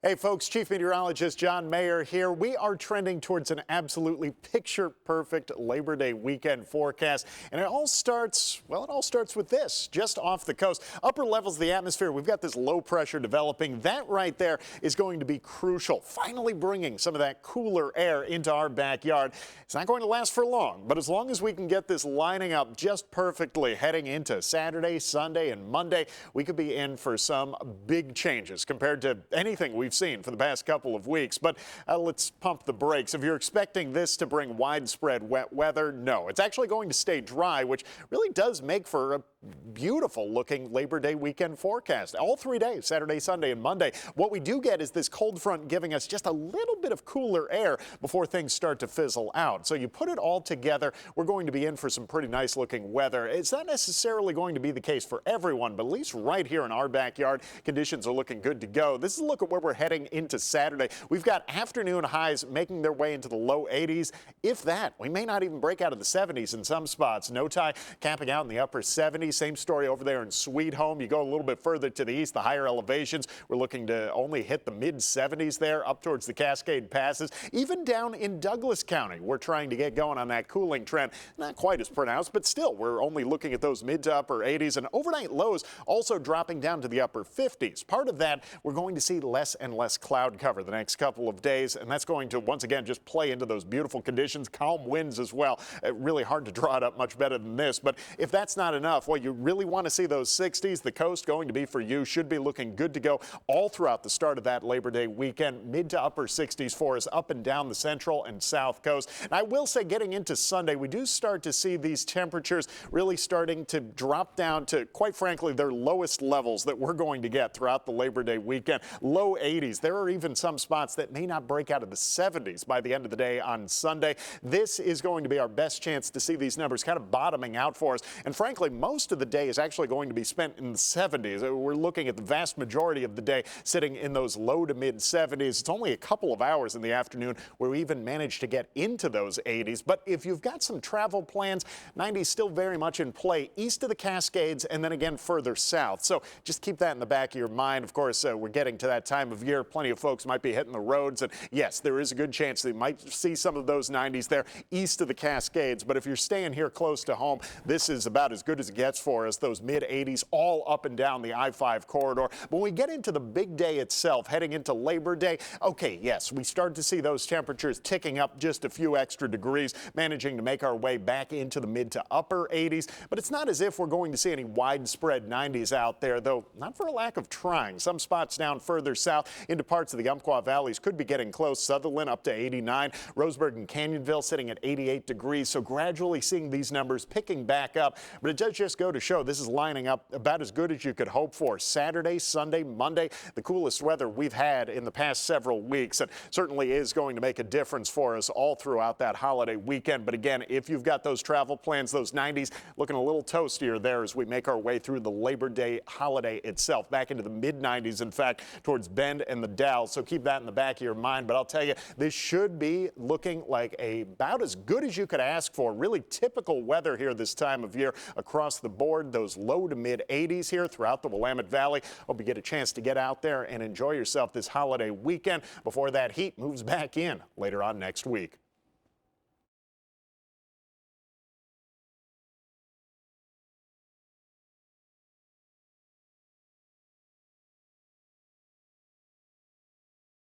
Hey folks, Chief Meteorologist John Mayer here. We are trending towards an absolutely picture-perfect Labor Day weekend forecast. And it all starts with this, just off the coast. Upper levels of the atmosphere, we've got this low pressure developing. That right there is going to be crucial, finally bringing some of that cooler air into our backyard. It's not going to last for long, but as long as we can get this lining up just perfectly heading into Saturday, Sunday, and Monday, we could be in for some big changes compared to anything we've seen for the past couple of weeks. But let's pump the brakes. If you're expecting this to bring widespread wet weather, no. It's actually going to stay dry, which really does make for a beautiful looking Labor Day weekend forecast. All 3 days, Saturday, Sunday, and Monday. What we do get is this cold front giving us just a little bit of cooler air before things start to fizzle out. So you put it all together, we're going to be in for some pretty nice looking weather. It's not necessarily going to be the case for everyone, but at least right here in our backyard, conditions are looking good to go. This is a look at where we're heading into Saturday. We've got afternoon highs making their way into the low 80s. If that, we may not even break out of the 70s in some spots. No tie capping out in the upper 70s. Same story over there in Sweet Home. You go a little bit further to the east, the higher elevations, we're looking to only hit the mid 70s there up towards the Cascade passes. Even down in Douglas County, we're trying to get going on that cooling trend. Not quite as pronounced, but still, we're only looking at those mid to upper 80s, and overnight lows also dropping down to the upper 50s. Part of that, we're going to see less and less cloud cover the next couple of days, and that's going to once again just play into those beautiful conditions. Calm winds as well. Really hard to draw it up much better than this, but if that's not enough, well, you really want to see those 60s. The coast going to be for you. Should be looking good to go all throughout the start of that Labor Day weekend. Mid to upper 60s for us up and down the central and south coast. And I will say, getting into Sunday, we do start to see these temperatures really starting to drop down to, quite frankly, their lowest levels that we're going to get throughout the Labor Day weekend. Low 80s. There are even some spots that may not break out of the 70s by the end of the day on Sunday. This is going to be our best chance to see these numbers kind of bottoming out for us. And frankly, most of the day is actually going to be spent in the 70s. We're looking at the vast majority of the day sitting in those low to mid 70s. It's only a couple of hours in the afternoon where we even managed to get into those 80s. But if you've got some travel plans, 90s still very much in play east of the Cascades and then again further south. So just keep that in the back of your mind. Of course, we're getting to that time of year. Plenty of folks might be hitting the roads, and yes, there is a good chance they might see some of those 90s there east of the Cascades. But if you're staying here close to home, this is about as good as it gets for us. Those mid 80s all up and down the I-5 corridor. When we get into the big day itself, heading into Labor Day, okay, yes, we start to see those temperatures ticking up just a few extra degrees, managing to make our way back into the mid to upper 80s. But it's not as if we're going to see any widespread 90s out there, though not for a lack of trying. Some spots down further south into parts of the Umpqua valleys could be getting close. Sutherland up to 89. Roseburg and Canyonville sitting at 88 degrees. So gradually seeing these numbers picking back up. But it does just go to show this is lining up about as good as you could hope for. Saturday, Sunday, Monday, the coolest weather we've had in the past several weeks. And certainly is going to make a difference for us all throughout that holiday weekend. But again, if you've got those travel plans, those 90s looking a little toastier there as we make our way through the Labor Day holiday itself, back into the mid 90s, in fact, towards Bend and the Dalles. So keep that in the back of your mind. But I'll tell you, this should be looking like about as good as you could ask for. Really typical weather here this time of year across the board. Those low to mid 80s here throughout the Willamette Valley. Hope you get a chance to get out there and enjoy yourself this holiday weekend before that heat moves back in later on next week.